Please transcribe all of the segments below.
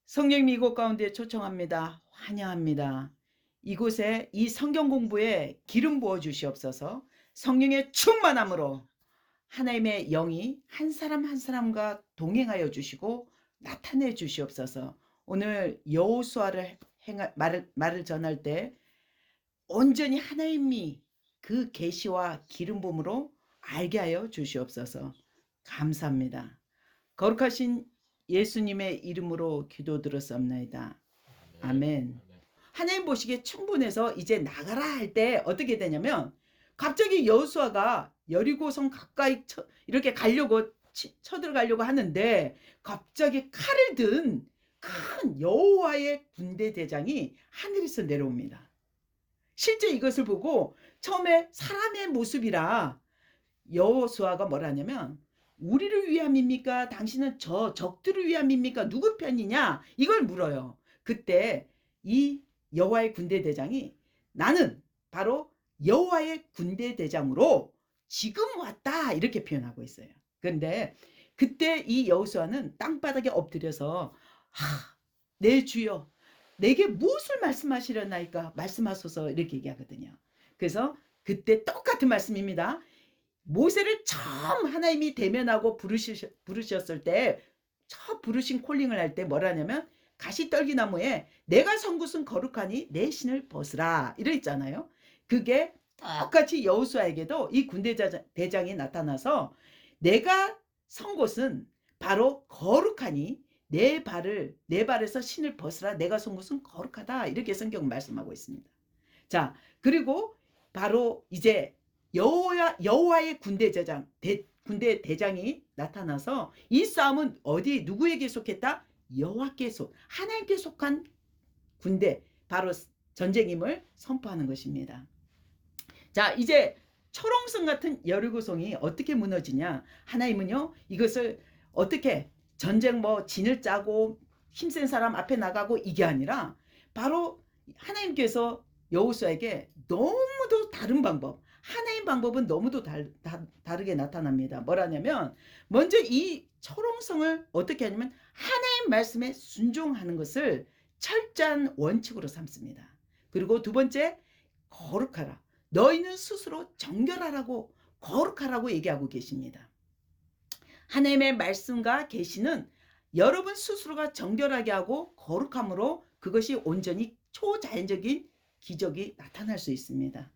성령 이곳 가운데 초청합니다. 환영합니다. 이곳에 이 성경 공부에 기름 부어 주시옵소서. 성령의 충만함으로 하나님의 영이 한 사람 한 사람과 동행하여 주시고 나타내 주시옵소서. 오늘 여호수아를 말을 전할 때 온전히 하나님이 그 계시와 기름 부음으로 알게 하여 주시옵소서. 감사합니다. 거룩하신 예수님의 이름으로 기도드렸사옵나이다. 아멘. 하나님 보시기에 충분해서 이제 나가라 할 때 어떻게 되냐면 갑자기 여호수아가 여리고성 가까이 이렇게 가려고 쳐들어가려고 하는데 갑자기 칼을 든 큰 여호와의 군대 대장이 하늘에서 내려옵니다. 실제 이것을 보고 처음에 사람의 모습이라 여호수아가 뭐라 하냐면 우리를 위함입니까? 당신은 저 적들을 위함입니까? 누구 편이냐? 이걸 물어요. 그때 이 여호와의 군대 대장이 나는 바로 여호와의 군대 대장으로 지금 왔다 이렇게 표현하고 있어요. 그런데 그때 이 여호수아는 땅바닥에 엎드려서 내 주여 내게 무엇을 말씀하시려나이까 말씀하소서 이렇게 얘기하거든요. 그래서 그때 똑같은 말씀입니다. 모세를 처음 하나님이 대면하고 부르셨을 때 처음 부르신 콜링을 할 때 뭐라 하냐면 가시떨기나무에 내가 선 곳은 거룩하니 내 신을 벗으라 이러 있잖아요. 그게 똑같이 여호수아에게도 이 군대 대장이 나타나서 내가 선 곳은 바로 거룩하니 내 발에서 신을 벗으라 내가 선 곳은 거룩하다 이렇게 성경 말씀하고 있습니다. 자, 그리고 바로 이제 여호와의 군대 대장이 나타나서 이 싸움은 어디 누구에게 속했다? 여호와께 하나님께 속한 군대 바로 전쟁임을 선포하는 것입니다. 자, 이제 초롱성 같은 여리고성이 어떻게 무너지냐? 하나님은요 이것을 어떻게 전쟁 진을 짜고 힘센 사람 앞에 나가고 이게 아니라 바로 하나님께서 여호수아에게 너무도 다른 방법, 하나님 방법은 너무도 다르게 나타납니다. 뭐라냐면 먼저 이 초롱성을 어떻게 하냐면 하나님 말씀에 순종하는 것을 철저한 원칙으로 삼습니다. 그리고 두 번째 거룩하라. 너희는 스스로 정결하라고 거룩하라고 얘기하고 계십니다. 하나님의 말씀과 계시는 여러분 스스로가 정결하게 하고 거룩함으로 그것이 온전히 초자연적인 기적이 나타날 수 있습니다.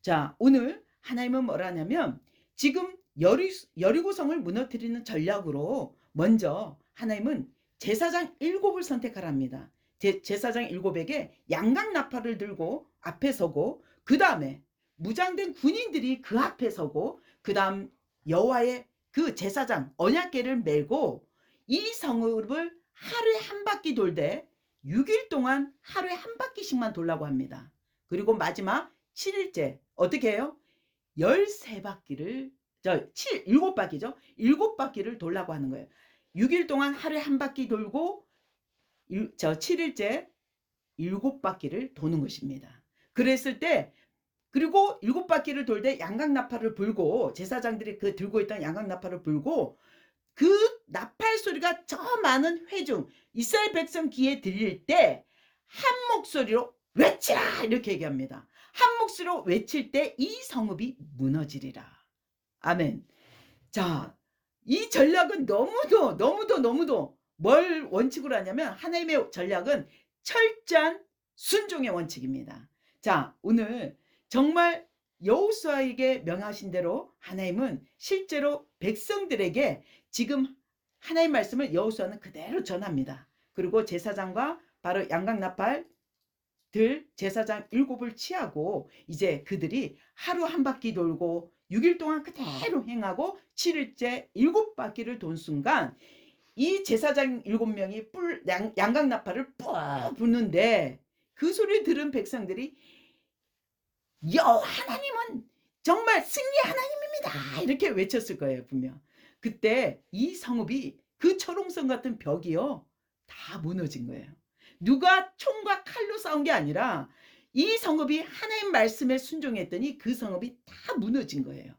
자, 오늘 하나님은 뭐라 하냐면 지금 여리고성을 무너뜨리는 전략으로 먼저 하나님은 제사장 7을 선택하랍니다. 제사장 7에게 양각 나팔을 들고 앞에 서고 그 다음에 무장된 군인들이 그 앞에 서고 그 다음 여호와의 그 제사장 언약궤를 메고 이 성읍을 하루에 한 바퀴 돌되 6일 동안 하루에 한 바퀴씩만 돌라고 합니다. 그리고 마지막 7일째 어떻게 해요? 13바퀴를 7바퀴죠. 7바퀴를 돌라고 하는 거예요. 6일 동안 하루에 한 바퀴 돌고 7일째 7바퀴를 도는 것입니다. 그랬을 때 그리고 7바퀴를 돌 때 양각나팔을 불고 제사장들이 그 들고 있던 양각나팔을 불고 그 나팔 소리가 저 많은 회중 이스라엘 백성 귀에 들릴 때 한 목소리로 외치라 이렇게 얘기합니다. 한 목소리로 외칠 때 이 성읍이 무너지리라. 아멘. 자, 이 전략은 너무도 뭘 원칙으로 하냐면 하나님의 전략은 철저한 순종의 원칙입니다. 자, 오늘 정말 여호수아에게 명하신 대로 하나님은 실제로 백성들에게 지금 하나님 말씀을 여호수아는 그대로 전합니다. 그리고 제사장과 바로 양각나팔 제사장 7을 취하고 이제 그들이 하루 한 바퀴 돌고 6일 동안 그대로 행하고 7일째 7바퀴를 돈 순간 이 제사장 7명이 양각나팔을 푹 부는데 그 소리를 들은 백성들이 하나님은 정말 승리 하나님입니다 이렇게 외쳤을 거예요. 분명 그때 이 성읍이 그 철옹성 같은 벽이요 다 무너진 거예요. 누가 총과 칼로 싸운 게 아니라 이 성읍이 하나님 말씀에 순종했더니 그 성읍이 다 무너진 거예요.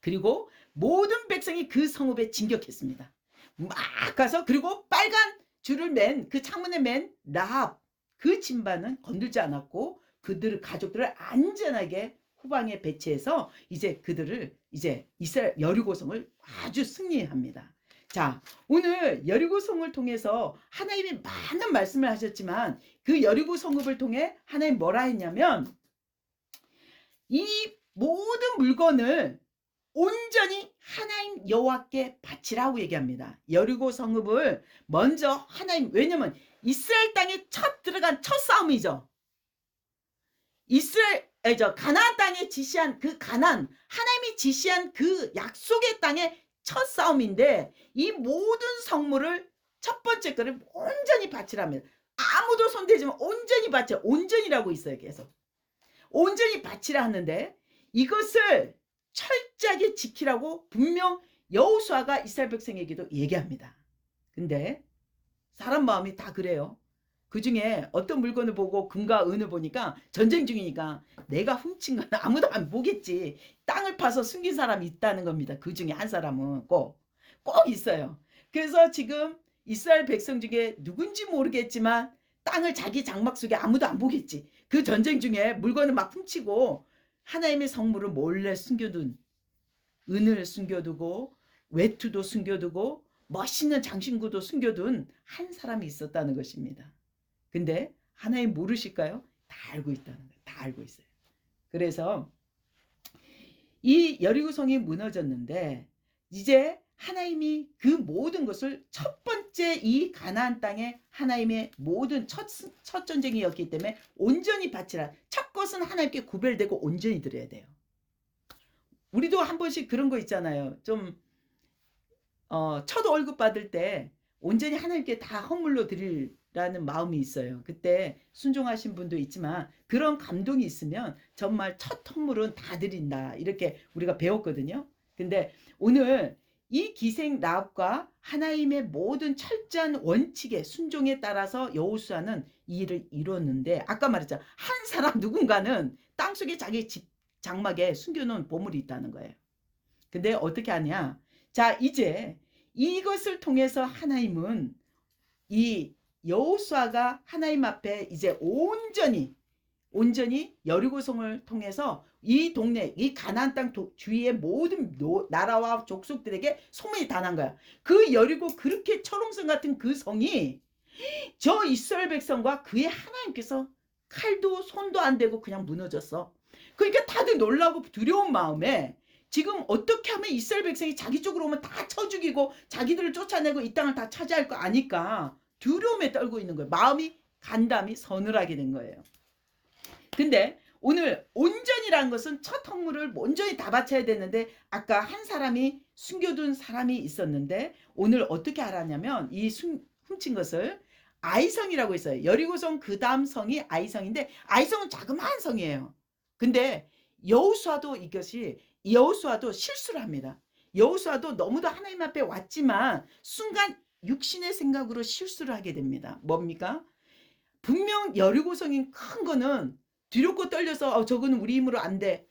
그리고 모든 백성이 그 성읍에 진격했습니다. 막 가서 그리고 빨간 줄을 맨 그 창문에 맨 라합 그 진반은 건들지 않았고 그들의 가족들을 안전하게 후방에 배치해서 이제 그들을 이제 이스라엘 여리고성을 아주 승리합니다. 자, 오늘 여리고성을 통해서 하나님이 많은 말씀을 하셨지만 그 여리고 성읍을 통해 하나님 뭐라 했냐면 이 모든 물건을 온전히 하나님 여호와께 바치라고 얘기합니다. 여리고 성읍을 먼저 하나님, 왜냐면 이스라엘 땅에 첫 들어간 첫 싸움이죠. 가나안 땅에 지시한 그 하나님이 지시한 그 약속의 땅의 첫 싸움인데 이 모든 성물을 첫 번째 거를 온전히 바치랍니다. 아무도 손대지만 온전히 바쳐. 온전이라고 있어요. 계속 온전히 바치라 하는데 이것을 철저하게 지키라고 분명 여호수아가 이스라엘 백성에게도 얘기합니다. 근데 사람 마음이 다 그래요. 그 중에 어떤 물건을 보고 금과 은을 보니까 전쟁 중이니까 내가 훔친 건 아무도 안 보겠지. 땅을 파서 숨긴 사람이 있다는 겁니다. 그 중에 한 사람은 꼭 있어요. 그래서 지금 이스라엘 백성 중에 누군지 모르겠지만 땅을 자기 장막 속에 아무도 안 보겠지. 그 전쟁 중에 물건을 막 훔치고 하나님의 성물을 몰래 숨겨둔, 은을 숨겨두고 외투도 숨겨두고 멋있는 장신구도 숨겨둔 한 사람이 있었다는 것입니다. 근데 하나님 모르실까요? 다 알고 있다는 거예요. 다 알고 있어요. 그래서 이 여리고성이 무너졌는데 이제 하나님이 그 모든 것을 첫 번째 이 가나안 땅에 하나님의 모든 첫 전쟁이었기 때문에 온전히 바치라. 첫 것은 하나님께 구별되고 온전히 드려야 돼요. 우리도 한 번씩 그런 거 있잖아요. 좀 첫 월급 받을 때 온전히 하나님께 다 헌물로 드리라는 마음이 있어요. 그때 순종하신 분도 있지만 그런 감동이 있으면 정말 첫 헌물은 다 드린다. 이렇게 우리가 배웠거든요. 근데 오늘 이 기생 라합과 하나님의 모든 철저한 원칙에 순종에 따라서 여호수아는 이 일을 이뤘는데 아까 말했잖아. 한 사람 누군가는 땅속에 자기 집 장막에 숨겨놓은 보물이 있다는 거예요. 근데 어떻게 하냐? 자, 이제 이것을 통해서 하나님은 이 여호수아가 하나님 앞에 이제 온전히 여리고성을 통해서 이 동네, 이 가나안 땅 주위의 모든 나라와 족속들에게 소문이 다 난 거야. 그 여리고 그렇게 철옹성 같은 그 성이 저 이스라엘 백성과 그의 하나님께서 칼도 손도 안 대고 그냥 무너졌어. 그러니까 다들 놀라고 두려운 마음에 지금 어떻게 하면 이스라엘 백성이 자기 쪽으로 오면 다 쳐 죽이고 자기들을 쫓아내고 이 땅을 다 차지할 거 아니까 두려움에 떨고 있는 거예요. 마음이 간담이 서늘하게 된 거예요. 근데 오늘 온전이라는 것은 첫 헌물을 온전히 다 바쳐야 되는데 아까 한 사람이 숨겨둔 사람이 있었는데 오늘 어떻게 알았냐면 이 훔친 것을 아이성이라고 있어요. 여리고성 그 다음 성이 아이성인데 아이성은 자그마한 성이에요. 근데 여호수아도 실수를 합니다. 여호수아도 너무도 하나님 앞에 왔지만 순간 육신의 생각으로 실수를 하게 됩니다. 뭡니까? 분명 여리고성인 큰 거는 두렵고 떨려서 저거는 우리 힘으로 안 돼.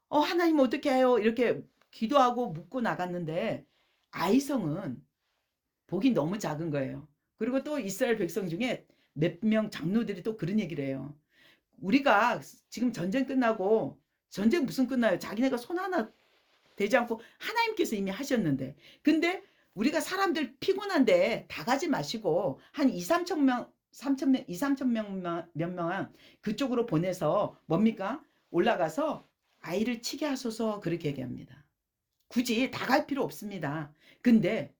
하나님 어떻게 해요? 이렇게 기도하고 묻고 나갔는데 아이성은 복이 너무 작은 거예요. 그리고 또 이스라엘 백성 중에 몇 명 장로들이 또 그런 얘기를 해요. 우리가 지금 전쟁 끝나고 전쟁 무슨 끝나요? 자기네가 손 하나 되지 않고 하나님께서 이미 하셨는데 근데 우리가 사람들 피곤한데 다 가지 마시고 한 2, 3천 명 몇 명은 그쪽으로 보내서 뭡니까? 올라가서 아이를 치게 하소서 그렇게 얘기합니다. 굳이 다 갈 필요 없습니다. 근데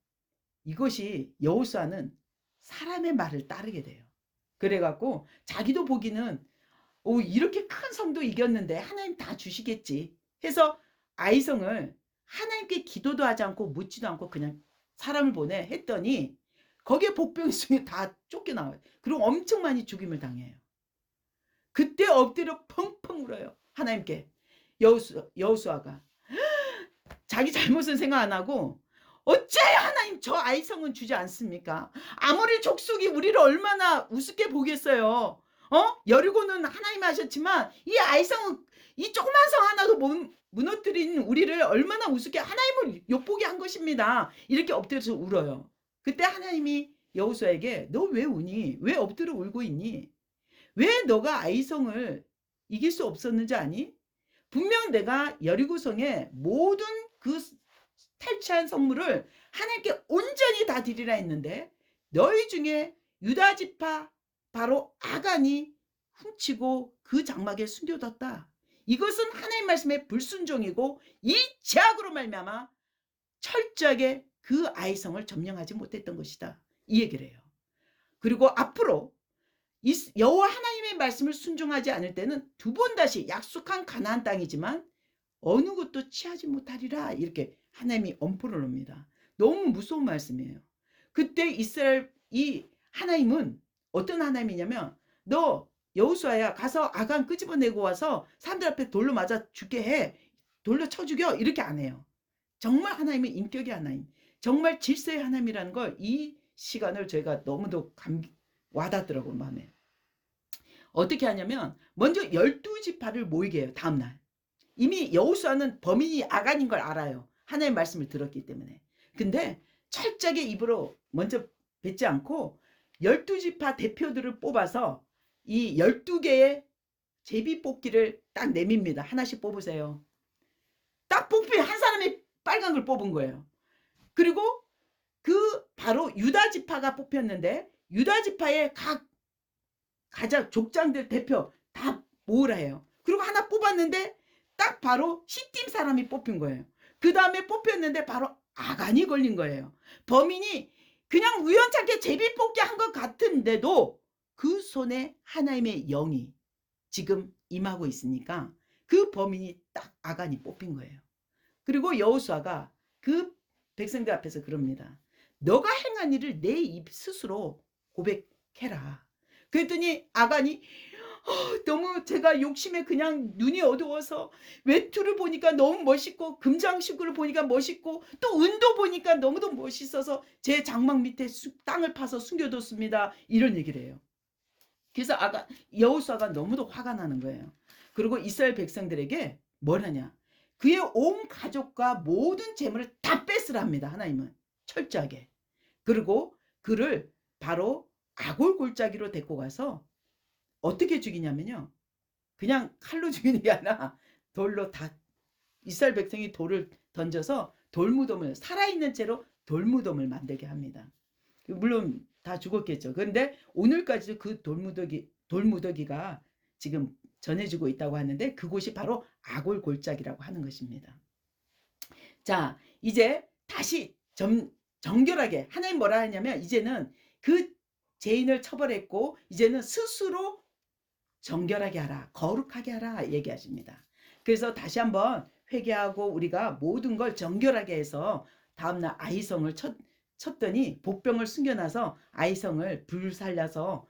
이것이 여호수아는 사람의 말을 따르게 돼요. 그래갖고 자기도 보기는 이렇게 큰 성도 이겼는데 하나님 다 주시겠지 해서 아이성을 하나님께 기도도 하지 않고 묻지도 않고 그냥 사람을 보내 했더니 거기에 복병이 중에 다 쫓겨나와요. 그리고 엄청 많이 죽임을 당해요. 그때 엎드려 펑펑 울어요. 하나님께. 여호수아가 자기 잘못은 생각 안 하고 어째 하나님 저 아이성은 주지 않습니까? 아무리 족속이 우리를 얼마나 우습게 보겠어요. 여리고는 하나님 하셨지만 이 아이성은 이 조그만 성 하나도 무너뜨린 우리를 얼마나 우습게 하나님을 욕보게 한 것입니다. 이렇게 엎드려서 울어요. 그때 하나님이 여호수아에게 너 왜 우니? 왜 엎드려 울고 있니? 왜 너가 아이성을 이길 수 없었는지 아니? 분명 내가 여리고성의 모든 그 탈취한 성물을 하나님께 온전히 다 드리라 했는데 너희 중에 유다 지파 바로 아간이 훔치고 그 장막에 숨겨뒀다. 이것은 하나님 말씀의 불순종이고 이 죄악으로 말미암아 철저하게 그 아이성을 점령하지 못했던 것이다. 이 얘기를 해요. 그리고 앞으로 여호와 하나님의 말씀을 순종하지 않을 때는 두 번 다시 약속한 가나안 땅이지만 어느 것도 취하지 못하리라 이렇게 하나님이 엄포를 놓습니다. 너무 무서운 말씀이에요. 그때 이스라엘 이 하나님은 어떤 하나님이냐면 너 여호수아야 가서 아간 끄집어내고 와서 사람들 앞에 돌로 맞아 죽게 해. 돌로 쳐 죽여. 이렇게 안 해요. 정말 하나님은 인격의 하나님, 정말 질서의 하나님이라는 걸 이 시간을 저희가 너무도 와닿더라고요, 마음에. 어떻게 하냐면 먼저 12지파를 모이게 해요. 다음날. 이미 여호수아는 범인이 아간인 걸 알아요. 하나님의 말씀을 들었기 때문에. 근데 철저하게 입으로 먼저 뱉지 않고 12지파 대표들을 뽑아서 이 12개의 제비뽑기를 딱 내밉니다. 하나씩 뽑으세요. 딱 뽑히면 한 사람이 빨간 걸 뽑은 거예요. 그리고 그 바로 유다 지파가 뽑혔는데 유다 지파의 각 가장 족장들 대표 다 모으라 해요. 그리고 하나 뽑았는데 딱 바로 시팀 사람이 뽑힌 거예요. 그 다음에 뽑혔는데 바로 아간이 걸린 거예요. 범인이 그냥 우연찮게 제비뽑기 한 것 같은데도 그 손에 하나님의 영이 지금 임하고 있으니까 그 범인이 딱 아간이 뽑힌 거예요. 그리고 여호수아가 그 백성들 앞에서 그럽니다. 너가 행한 일을 내 입 스스로 고백해라. 그랬더니 아간이 너무 제가 욕심에 그냥 눈이 어두워서 외투를 보니까 너무 멋있고 금장식구를 보니까 멋있고 또 은도 보니까 너무도 멋있어서 제 장막 밑에 땅을 파서 숨겨뒀습니다. 이런 얘기를 해요. 그래서 여호수아가 너무도 화가 나는 거예요. 그리고 이스라엘 백성들에게 뭘 하냐. 그의 온 가족과 모든 재물을 다 뺏으라 합니다. 하나님은 철저하게. 그리고 그를 바로 아골 골짜기로 데리고 가서 어떻게 죽이냐면요. 그냥 칼로 죽이는 게 아니라 돌로 다 이스라엘 백성이 돌을 던져서 돌무덤을 살아있는 채로 돌무덤을 만들게 합니다. 물론 다 죽었겠죠. 그런데 오늘까지도 그 돌무더기가 지금 전해지고 있다고 하는데 그곳이 바로 아골 골짜기라고 하는 것입니다. 자, 이제 다시 정결하게 하나님 뭐라 하냐면 이제는 그 죄인을 처벌했고 이제는 스스로 정결하게 하라, 거룩하게 하라 얘기하십니다. 그래서 다시 한번 회개하고 우리가 모든 걸 정결하게 해서 다음날 아이성을 쳤더니 복병을 숨겨놔서 아이성을 불살려서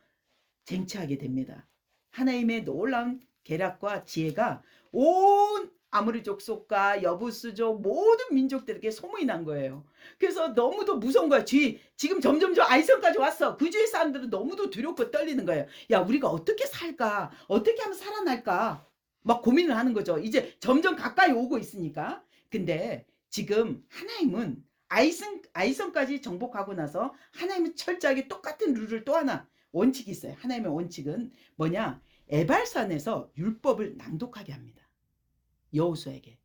쟁취하게 됩니다. 하나님의 놀라운 계략과 지혜가 온 아모리 족속과 여부스족 모든 민족들에게 소문이 난 거예요. 그래서 너무도 무서운 거야. 지금 점점 아이성까지 왔어. 그 주위 사람들은 너무도 두렵고 떨리는 거예요. 야, 우리가 어떻게 살까? 어떻게 하면 살아날까? 막 고민을 하는 거죠. 이제 점점 가까이 오고 있으니까. 근데 지금 하나님은 아이성까지 정복하고 나서 하나님은 철저하게 똑같은 룰을 또 하나 원칙이 있어요. 하나님의 원칙은 뭐냐? 에발산에서 율법을 낭독하게 합니다. 여호수아에게.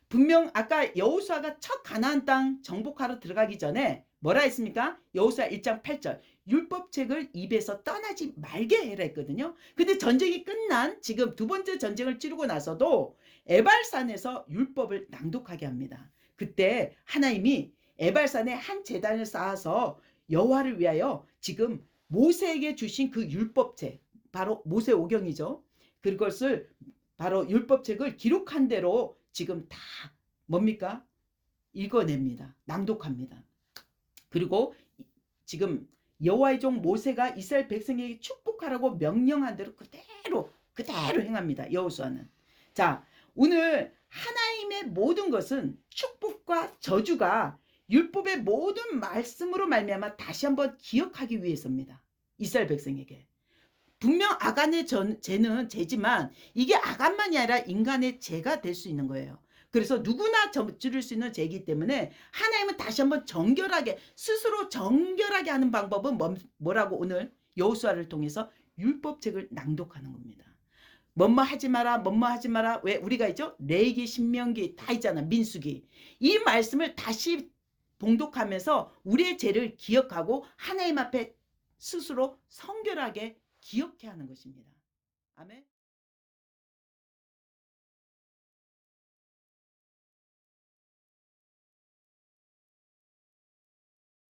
분명 아까 여호수아가 첫 가나안 땅 정복하러 들어가기 전에 뭐라 했습니까? 여호수아 1장 8절 율법책을 입에서 떠나지 말게 해라 했거든요. 근데 전쟁이 끝난 지금 두 번째 전쟁을 치르고 나서도 에발산에서 율법을 낭독하게 합니다. 그때 하나님이 에발산에 한 제단을 쌓아서 여호와를 위하여 지금 모세에게 주신 그 율법책 바로 모세오경이죠. 그것을 바로 율법책을 기록한 대로 지금 다 뭡니까? 읽어냅니다. 낭독합니다. 그리고 지금 여호와의 종 모세가 이스라엘 백성에게 축복하라고 명령한 대로 그대로 행합니다. 여호수아는. 자, 오늘 하나님의 모든 것은 축복과 저주가 율법의 모든 말씀으로 말미암아 다시 한번 기억하기 위해서입니다. 이스라엘 백성에게. 분명 아간의 죄는 죄지만 이게 아간만이 아니라 인간의 죄가 될 수 있는 거예요. 그래서 누구나 저지를 수 있는 죄이기 때문에 하나님은 다시 한번 정결하게 스스로 정결하게 하는 방법은 뭐라고 오늘 여호수아를 통해서 율법책을 낭독하는 겁니다. 뭐뭐 하지 마라, 뭐뭐 하지 마라. 왜 우리가 있죠? 레위기, 신명기 다 있잖아. 민수기. 이 말씀을 다시 봉독하면서 우리의 죄를 기억하고 하나님 앞에 스스로 성결하게 기억해야 하는 것입니다. 아멘.